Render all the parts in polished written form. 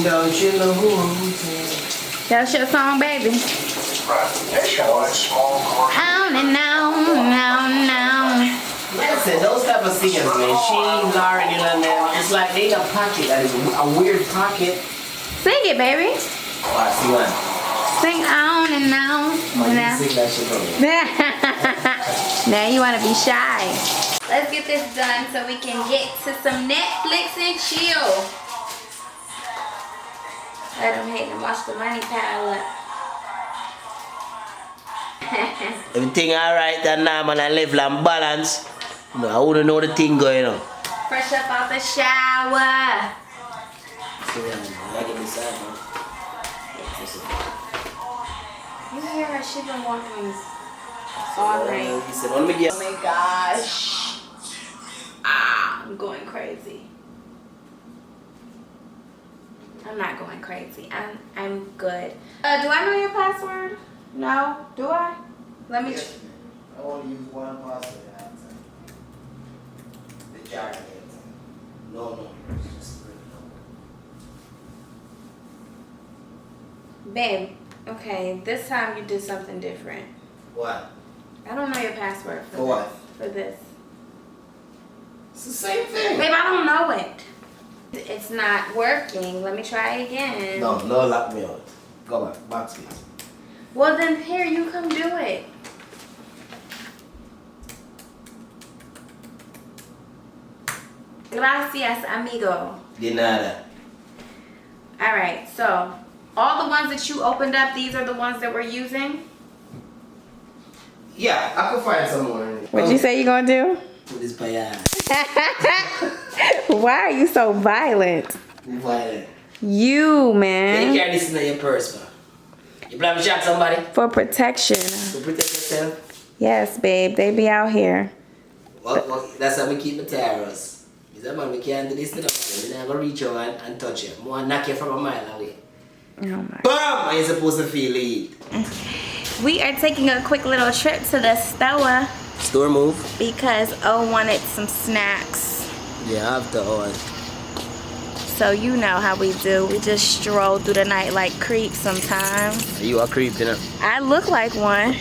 Don't you know who? That's your song, baby. On and on, on. Listen, those type of singers, man. She, Lauren, you know, man. It's like they in a pocket. That is a weird pocket. Sing it, baby. Alright, sing one. Sing on and on. Oh, you sing that shit over. Now you want to be shy. Let's get this done so we can get to some Netflix and chill. Let them hate and watch the money pile up. Everything alright and now, man. I live and balance. You know, I wouldn't know the thing going on. Fresh up out the shower. You hear her? She been walking all night. Oh my gosh. I'm going crazy. I'm not going crazy. I'm good. Do I know your password? No? Do I? Let me. Yes, I only use one password. The jar. No. Babe, okay, this time you did something different. What? I don't know your password for For what? For this. It's the same thing. Babe, I don't know it. It's not working. Let me try again. No, lock me out. Go back to it. Well then, here, you come do it. Gracias, amigo. De nada. Alright, so all the ones that you opened up, these are the ones that we're using? Yeah, I could find some more. What'd you say you gonna do? Put this by your ass. Why are you so violent? Violent. You, man. Take care of this in your purse, man. You plan to shot somebody? For protection. To protect yourself? Yes, babe. They be out here. Well, that's how we keep the terrors. Is that man, we can't do this to the man. We're going to reach out and touch you. I want to knock you from a mile away. Oh my. BAM! Are you supposed to feel it? We are taking a quick little trip to the store. Store move? Because O wanted some snacks. Yeah, after all. So you know how we do. We just stroll through the night like creeps sometimes. You are creep, you know? I look like one,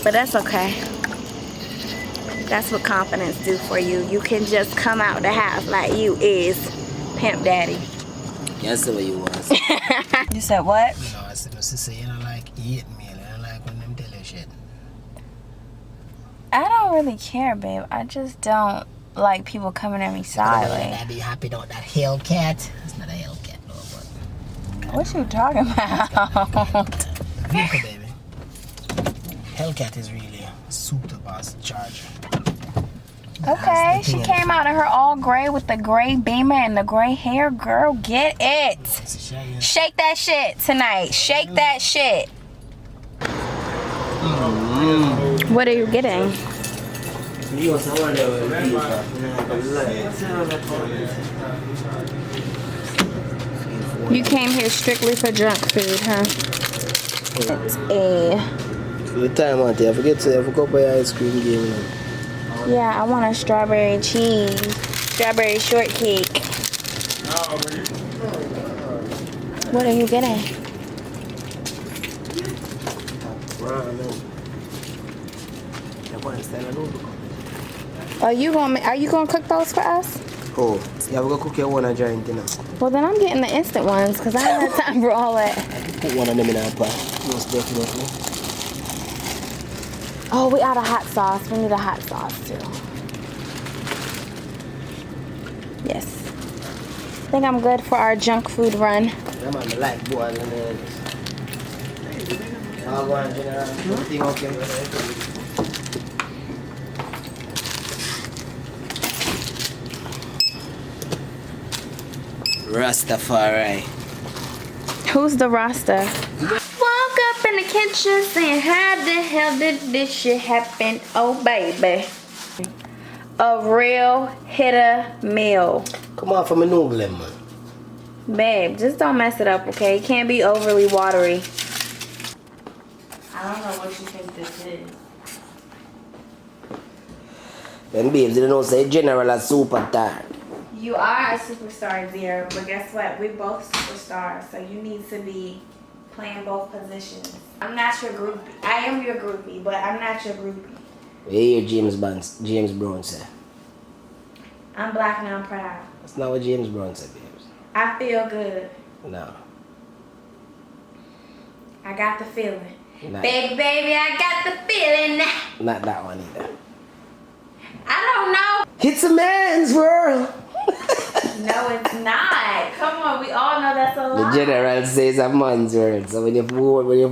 but that's okay. That's what confidence do for you. You can just come out the house like you is Pimp Daddy. That's the way you was. You said what? You know, I said, my sister, you know, like, you hate me. I like when them tell you shit. I don't really care, babe. I just don't like people coming at me sideways. I'd be happy about that Hellcat. It's not a Hellcat, no, but... What you talking about? Vehicle, baby. Hellcat is really a super fast charger. Okay, she came out in her all gray with the gray beamer and the gray hair. Girl, get it. Shake that shit tonight. Shake that shit. What are you getting? You came here strictly for junk food, huh? It's a... For the time out there, I forget to have a cup of ice cream game. Yeah, I want a strawberry cheese. Strawberry shortcake. What are you getting? Are you gonna cook those for us? Oh, you have to cook your one giant dinner. Well, then I'm getting the instant ones because I don't have time for all that. Put one of them in our pot. Most definitely. Oh, we out of hot sauce. We need a hot sauce too. Yes. I think I'm good for our junk food run. Yeah, man, I like boiling eggs. I'll go on, General. Everything okay? Rastafari. Who's the Rasta? Woke up in the kitchen saying, how the hell did this shit happen? Oh, baby. A real hitter meal. Come on for my noodle, man. Babe, just don't mess it up, okay? It can't be overly watery. I don't know what you think this is. Them babes didn't know say General is super tired. You are a superstar, dear, but guess what? We're both superstars, so you need to be playing both positions. I'm not your groupie. I am your groupie, but I'm not your groupie. You hear James Brown say? I'm black and I'm proud. That's not what James Brown said, babes. I feel good. No. I got the feeling. Not, Baby, I got the feeling. not that one either. I don't know. It's a man's world. No, it's not. Come on, we all know that's a The lie. general says a man's word. So when you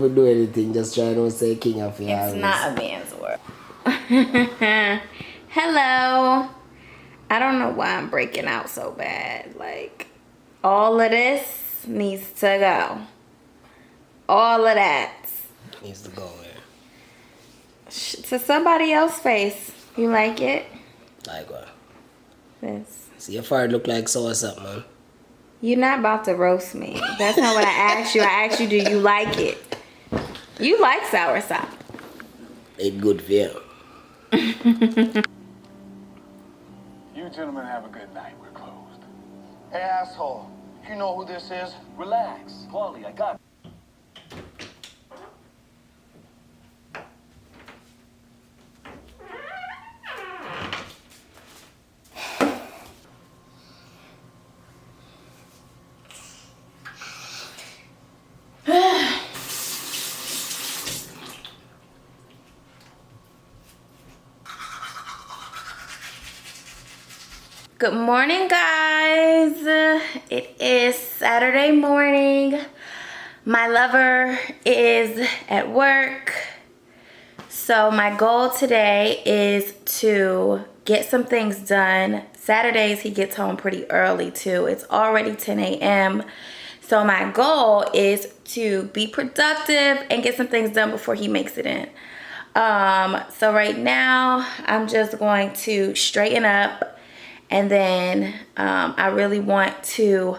do anything, just try to say king of your It's house. not a man's word. Hello. I don't know why I'm breaking out so bad. Like, all of this needs to go. All of that. Needs to go there. To somebody else's face. You like it? Like what? This. See your fart look like so what's up, man? You're not about to roast me. That's not what I asked you. I asked you, do you like it? You like soursop. It's good for you. You gentlemen have a good night. We're closed. Hey, asshole. You know who this is? Relax. Wally, I got Good morning, guys. It is Saturday morning. My lover is at work. So my goal today is to get some things done. Saturdays, he gets home pretty early too. It's already 10 a.m. So my goal is to be productive and get some things done before he makes it in. So right now, I'm just going to straighten up. And then I really want to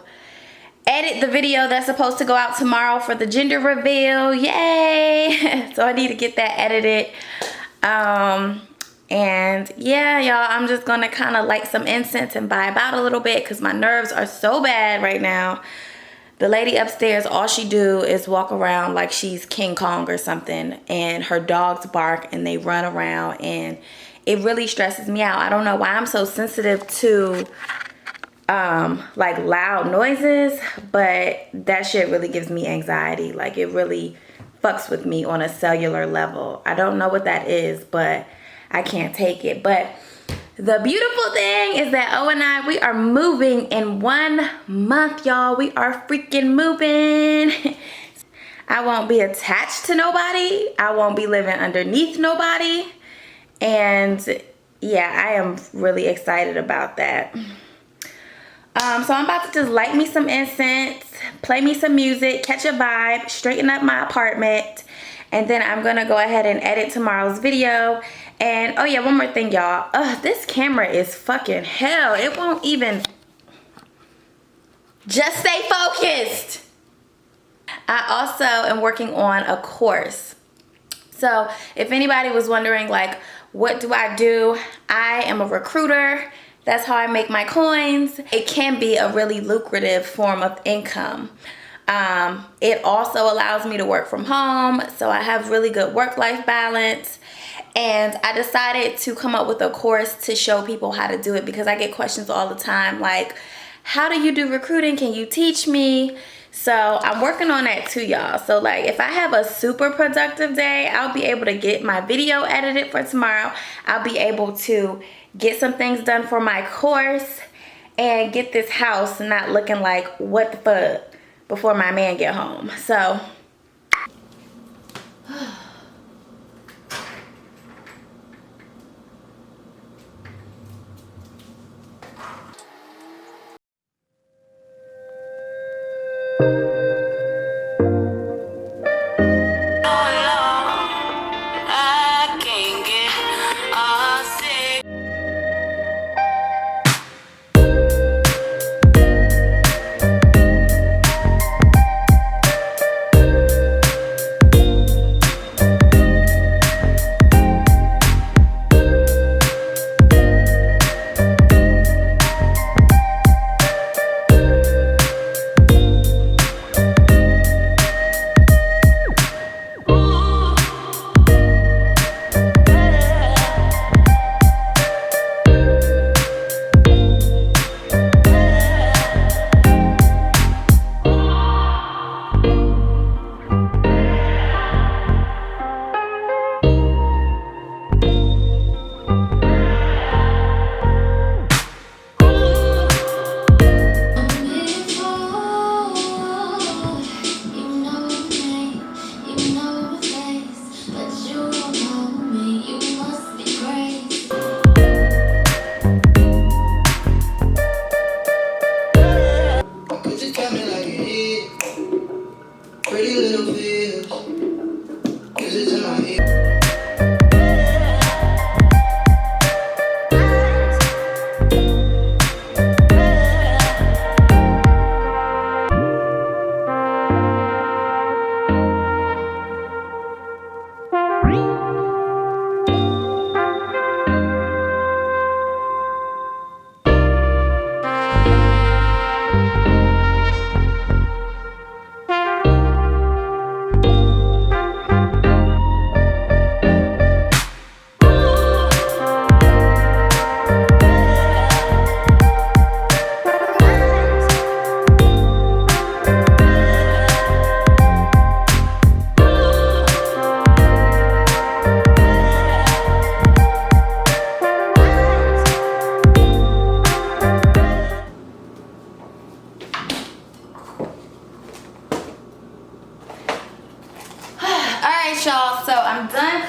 edit the video that's supposed to go out tomorrow for the gender reveal. Yay! So I need to get that edited. And yeah, y'all, I'm just gonna kind of light some incense and vibe out a little bit because my nerves are so bad right now. The lady upstairs, all she do is walk around like she's King Kong or something, and her dogs bark and they run around, and it really stresses me out. I don't know why I'm so sensitive to like loud noises, but that shit really gives me anxiety. Like, it really fucks with me on a cellular level. I don't know what that is, but I can't take it. But the beautiful thing is that O and I, we are moving in 1 month, y'all. We are freaking moving. I won't be attached to nobody. I won't be living underneath nobody. And yeah, I am really excited about that. So I'm about to just light me some incense, play me some music, catch a vibe, straighten up my apartment, and then I'm gonna go ahead and edit tomorrow's video. And oh yeah, one more thing, y'all. This camera is fucking hell. It won't even just stay focused. I also am working on a course. So if anybody was wondering, like, what do I do? I am a recruiter. That's how I make my coins. It can be a really lucrative form of income. It also allows me to work from home, so I have really good work-life balance. And I decided to come up with a course to show people how to do it because I get questions all the time like, how do you do recruiting? Can you teach me? So I'm working on that too, y'all. So like, if I have a super productive day, I'll be able to get my video edited for tomorrow. I'll be able to get some things done for my course and get this house not looking like what the fuck before my man get home. So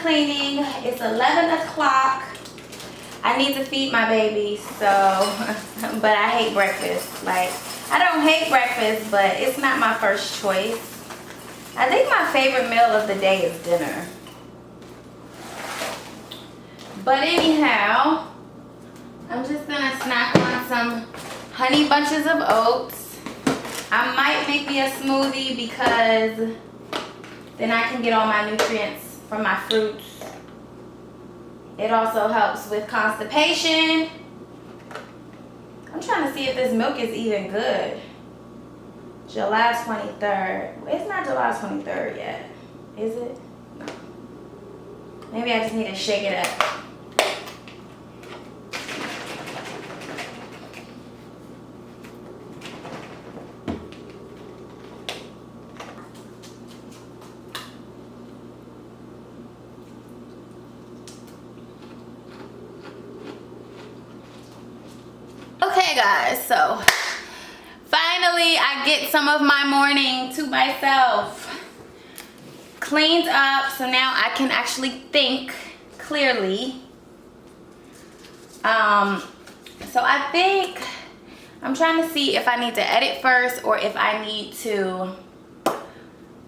cleaning. It's 11 o'clock. I need to feed my baby, so, but I hate breakfast. Like, I don't hate breakfast, but it's not my first choice. I think my favorite meal of the day is dinner. But anyhow, I'm just gonna snack on some honey bunches of oats. I might make me a smoothie because then I can get all my nutrients from my fruits. It also helps with constipation. I'm trying to see if this milk is even good. July 23rd. It's not July 23rd yet, is it? No. Maybe I just need to shake it up. Okay guys, so finally I get some of my morning to myself cleaned up, so now I can actually think clearly. So I think I'm trying to see if I need to edit first or if I need to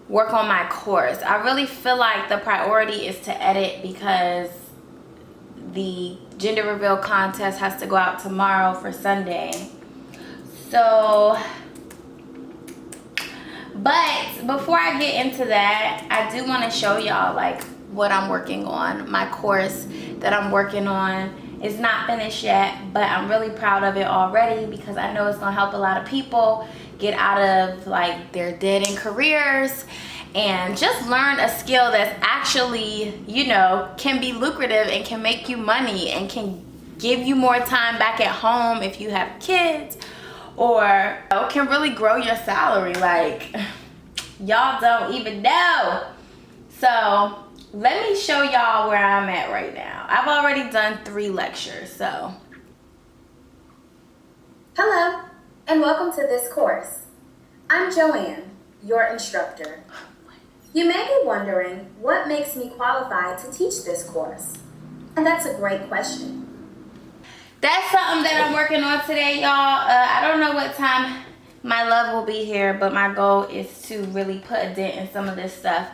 work on my course. I really feel like the priority is to edit because the gender reveal contest has to go out tomorrow for Sunday. So, but before I get into that, I do want to show y'all like what I'm working on. My course that I'm working on is not finished yet, but I'm really proud of it already because I know it's gonna help a lot of people get out of like their dead-end careers and just learn a skill that's actually, you know, can be lucrative and can make you money and can give you more time back at home if you have kids, or you know, can really grow your salary. Like, y'all don't even know. So let me show y'all where I'm at right now. I've already done 3 lectures, so. Hello, and welcome to this course. I'm Joanne, your instructor. You may be wondering what makes me qualified to teach this course. And that's a great question. That's something that I'm working on today, y'all. I don't know what time my love will be here, but my goal is to really put a dent in some of this stuff.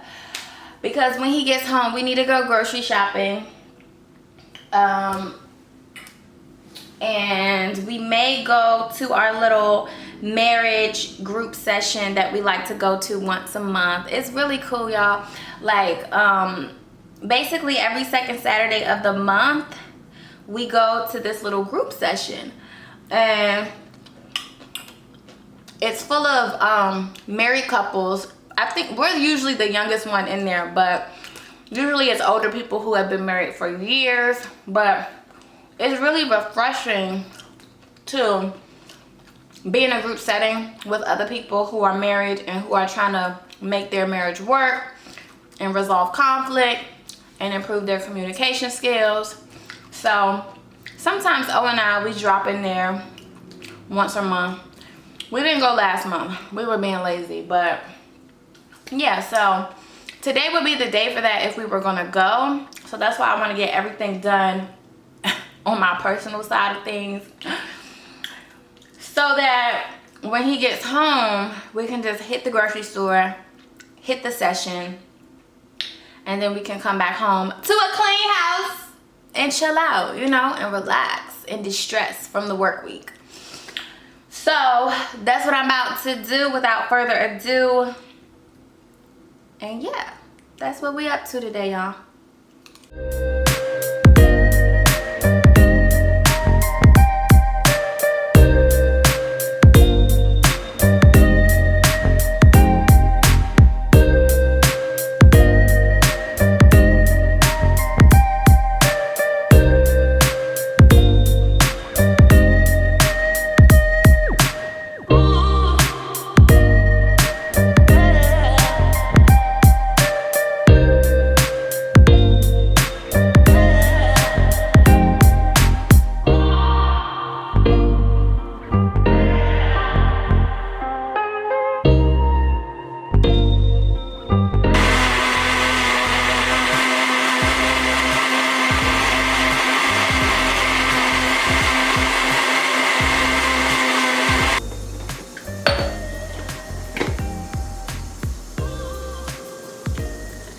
Because when he gets home, we need to go grocery shopping. And we may go to our little marriage group session that we like to go to once a month. It's really cool, y'all. Like, basically every second Saturday of the month, we go to this little group session. And it's full of married couples. I think we're usually the youngest one in there, but usually it's older people who have been married for years. But it's really refreshing to be in a group setting with other people who are married and who are trying to make their marriage work and resolve conflict and improve their communication skills. So sometimes O and I, we drop in there once a month. We didn't go last month. We were being lazy, but yeah, so today would be the day for that if we were gonna go. So that's why I want to get everything done on my personal side of things, so that when he gets home, we can just hit the grocery store, hit the session, and then we can come back home to a clean house and chill out, you know, and relax and distress from the work week. So that's what I'm about to do without further ado. And yeah, that's what we up to today, y'all.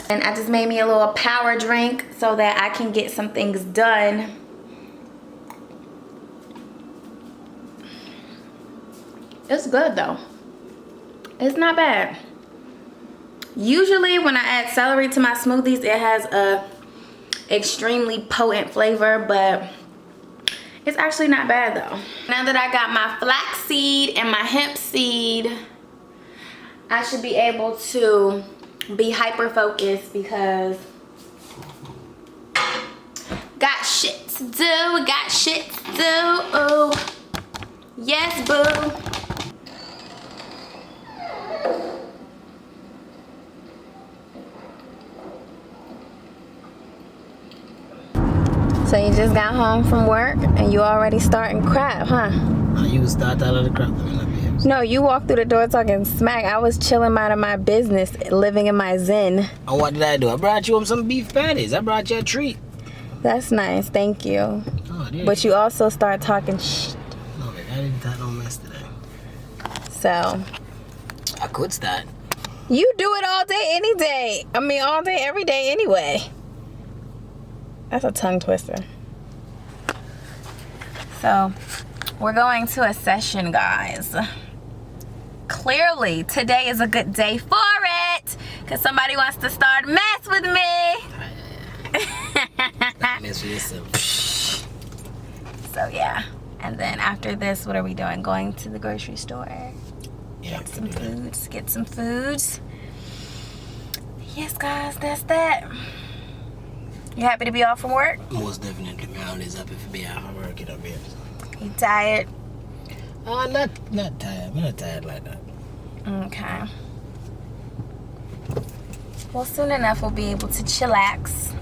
And I just made me a little power drink so that I can get some things done. It's good though. It's not bad. Usually when I add celery to my smoothies, it has a extremely potent flavor, but it's actually not bad though. Now that I got my flaxseed and my hemp seed, I should be able to be hyper focused because got shit to do, got shit to do. Oh, yes, boo. So you just got home from work and you already starting crap, huh? You start out of the crap. No, you walked through the door talking smack. I was chilling minding my business, living in my zen. And what did I do? I brought you some beef patties. I brought you a treat. That's nice, thank you. Oh, but you also start talking shit. No, baby, I didn't talk no mess today. So. I could start. You do it all day, any day. I mean, all day, every day anyway. That's a tongue twister. So, we're going to a session, guys. Clearly, today is a good day for it. Because somebody wants to start mess with me. Mess with yourself. So, yeah. And then after this, what are we doing? Going to the grocery store. Yeah, get some foods. Get some foods. Yes, guys, that's that. You happy to be off from work? Most definitely. I'm always happy to be off from work. You know, babe. You tired? Not tired. I'm not tired like that. Okay. Well, soon enough we'll be able to chillax.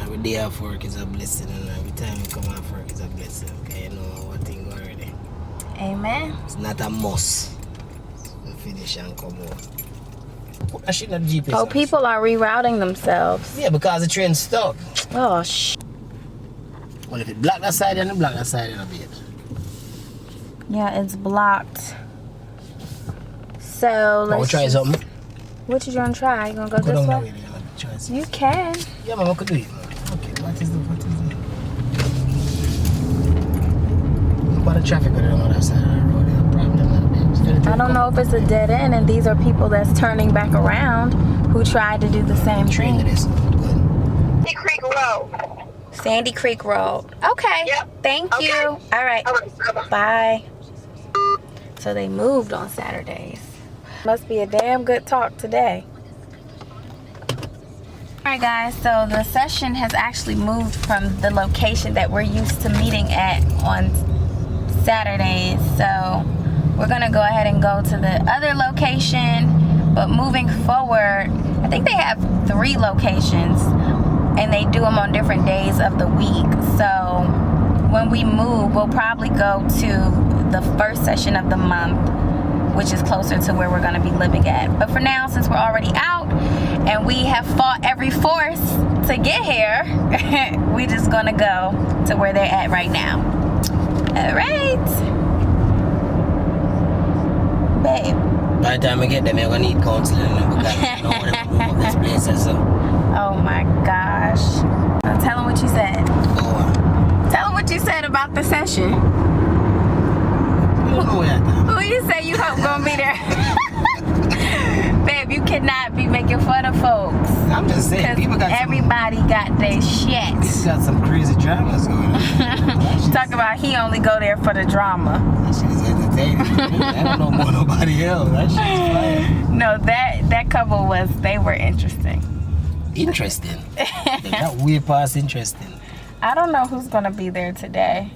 Every day off work is a blessing, and every time you come off work is a blessing. Okay, you know what thing already. Amen. It's not a must to finish and come home. I should not GPS. Oh, people are rerouting themselves. Yeah, because the train's stuck. Oh, sh. Well, if it block that side, then it block that side, then it. Yeah, it's blocked. So let's. We'll try something. What you gonna try? You gonna go this way? You can. Yeah, man, I could do it. Okay, what is the? Look at the traffic on the other side of the road. I don't know if it's a dead end and these are people that's turning back around who tried to do the same thing. Sandy Creek Road. Sandy Creek Road. Okay. Yep. Thank you. Okay. All right. Bye-bye. Bye. So they moved on Saturdays. Must be a damn good talk today. Alright guys, so the session has actually moved from the location that we're used to meeting at on Saturdays. So we're gonna go ahead and go to the other location, but moving forward, I think they have 3 locations and they do them on different days of the week. So when we move, we'll probably go to the first session of the month, which is closer to where we're gonna be living at. But for now, since we're already out and we have fought every force to get here, we just gonna go to where they're at right now. All right. Babe. By the time I get them, I'm gonna need counseling because I don't want to move up this place. So. Oh my gosh. Now tell them what you said. Oh, Tell them what you said about the session. Who you say you hope gonna be there? Babe, you cannot be making fun of folks. I'm just saying, people got everybody got their shit. He's got some crazy dramas going on. Talk about he only go there for the drama. That shit is entertaining. I don't know more nobody else. That shit is fire. No, that couple they were interesting. Interesting? That weird past interesting. I don't know who's gonna be there today.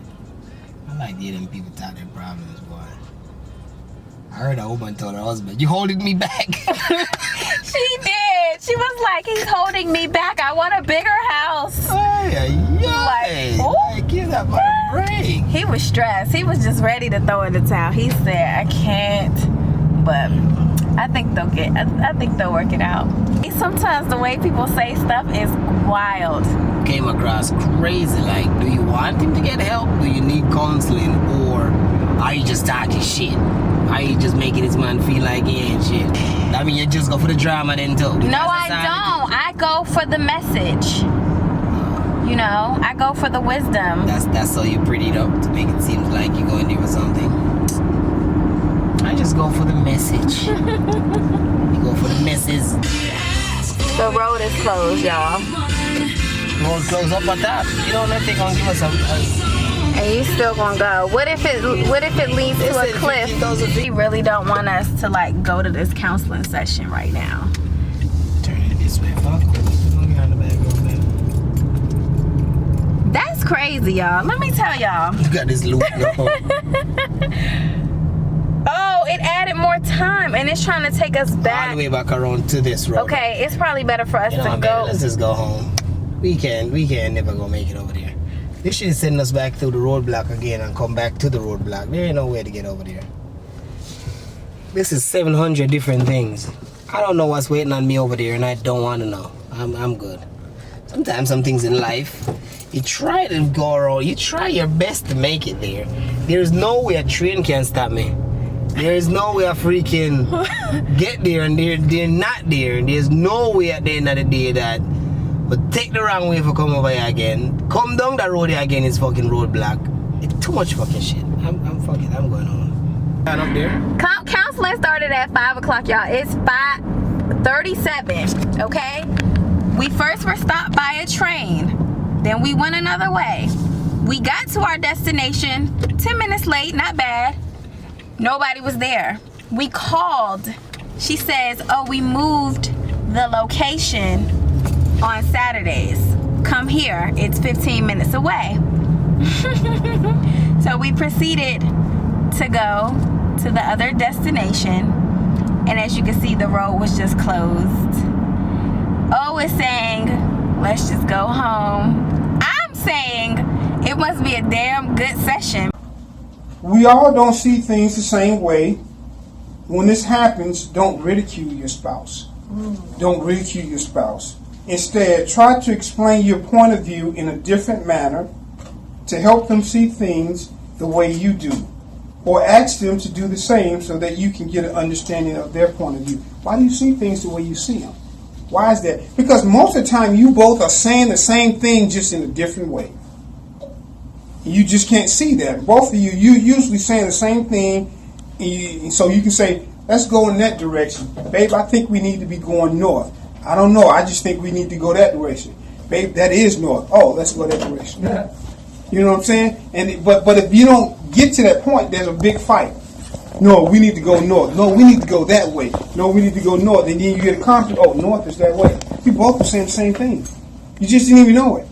I like hearing people talk their problems, boy. I heard a woman told her husband, "You holding me back." She did. She was like, "He's holding me back. I want a bigger house." Like, give that boy a break. He was stressed. He was just ready to throw in the towel. He said, "I can't," but I think they'll work it out. Sometimes the way people say stuff is wild. Came across crazy. Like, do you want him to get help? Do you need counseling, or Are you just talking shit? Are you just making this man feel like he ain't shit? I mean, you just go for the drama then too. No, I don't. I go for the message. You know, I go for the wisdom. That's so you prettied up to make it seem like you're going there for something. I just go for the message. You go for the message. The road is closed, y'all. Road closed up at that. You don't know if they're gonna give us some. And you still gonna go. What if it leads to a cliff? We really don't want us to like go to this counseling session right now. Turn it this way, fuck. That's crazy, y'all. Let me tell y'all. You got this loop. Oh, it added more time and it's trying to take us back. All the way back around to this road. Okay, it's probably better for us to go. Baby, let's just go home. We can never go make it over there. They should send us back through the roadblock again and come back to the roadblock. There ain't no way to get over there. This is 700 different things. I don't know what's waiting on me over there and I don't want to know. I'm good. Sometimes some things in life, you try to go around, you try your best to make it there. There's no way a train can stop me. There's no way I freaking get there and they're not there. There's no way at the end of the day that but take the wrong way for come over here again. Come down the road here again is fucking roadblock. It's too much fucking shit. I'm going home. And up there. Counseling started at 5 o'clock, y'all. It's 5:37, okay? We first were stopped by a train. Then we went another way. We got to our destination 10 minutes late, not bad. Nobody was there. We called. She says, oh, we moved the location on Saturdays. Come here. It's 15 minutes away. So we proceeded to go to the other destination. And as you can see, the road was just closed. Oh, it's saying, let's just go home. I'm saying it must be a damn good session. We all don't see things the same way. When this happens, don't ridicule your spouse. Don't ridicule your spouse. Instead, try to explain your point of view in a different manner to help them see things the way you do. Or ask them to do the same so that you can get an understanding of their point of view. Why do you see things the way you see them? Why is that? Because most of the time you both are saying the same thing just in a different way. You just can't see that. Both of you usually saying the same thing, so you can say, let's go in that direction. Babe, I think we need to be going north. I don't know. I just think we need to go that direction. Babe, that is north. Oh, let's go that direction. You know what I'm saying? But if you don't get to that point, there's a big fight. No, we need to go north. No, we need to go that way. No, we need to go north. And then you get a conflict. Oh, north is that way. You both are saying the same thing. You just didn't even know it.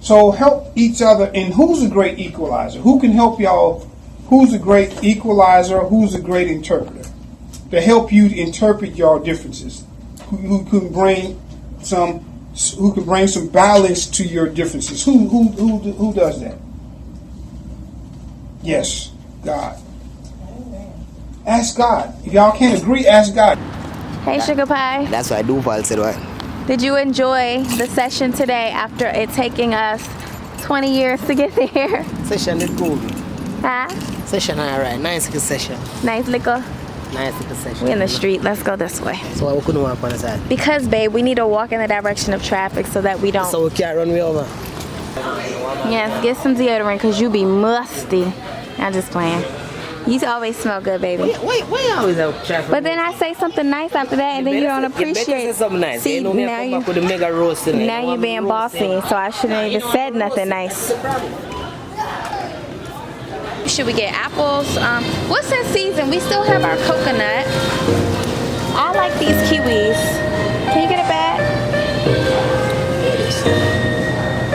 So help each other. And who's a great equalizer? Who can help y'all? Who's a great equalizer? Who's a great interpreter? To help you interpret your differences. Who can bring some balance to your differences? Who does that? Yes, God. Ask God. If y'all can't agree, ask God. Hey, Sugar Pie. That's what I do, Paul said what? Did you enjoy the session today after it taking us 20 years to get there? Session is cool. Huh? Session alright. Nice session. Nice liquor. Nice session. We in the street. Let's go this way. So why we couldn't walk on the side? Because, babe, we need to walk in the direction of traffic so that we don't. So we can't run way over. Yes, get some deodorant because you be musty. I'm just playing. You always smell good, baby. Why you always have traffic? But then I say something nice after that, and then you don't appreciate it. Something nice. See, now you're being bossy, so I shouldn't have even said nothing nice. Should we get apples? What's in season? We still have our coconut. I like these kiwis. Can you get it back?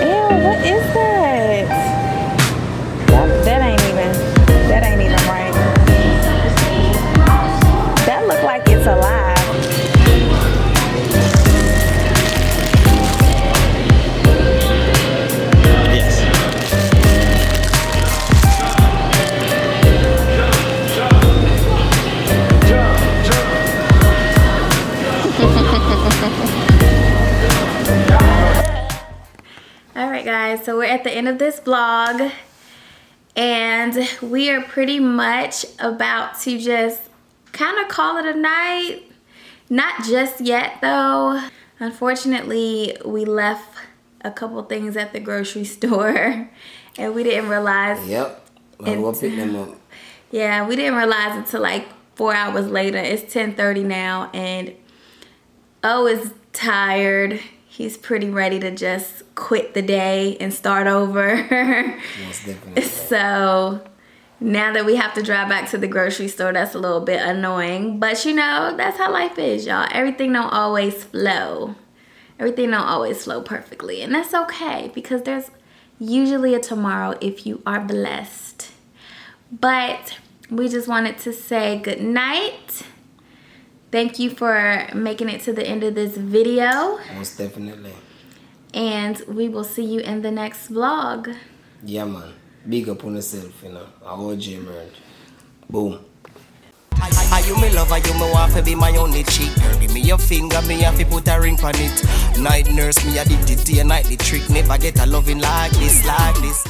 Ew, what is that? That ain't even right. That look like it's alive. Yes. Alright guys, so we're at the end of this vlog. And we are pretty much about to just kind of call it a night. Not just yet though. Unfortunately, we left a couple things at the grocery store and we didn't realize. Yep. We'll pick them up. Yeah, we didn't realize until like 4 hours later. It's 10:30 now and O is tired. He's pretty ready to just quit the day and start over. Most definitely. So now that we have to drive back to the grocery store, that's a little bit annoying. But you know, that's how life is, y'all. Everything don't always flow. Everything don't always flow perfectly. And that's okay because there's usually a tomorrow if you are blessed. But we just wanted to say good night. Thank you for making it to the end of this video. Most definitely. And we will see you in the next vlog. Yeah, man. Big up on yourself, you know. I OG emerge. Boom. Are you me lover, you me want to be my only cheek. Girl, give me your finger, me have to put a ring on it. Night nurse, me addicted to your nightly trick. Never get a loving like this, like this.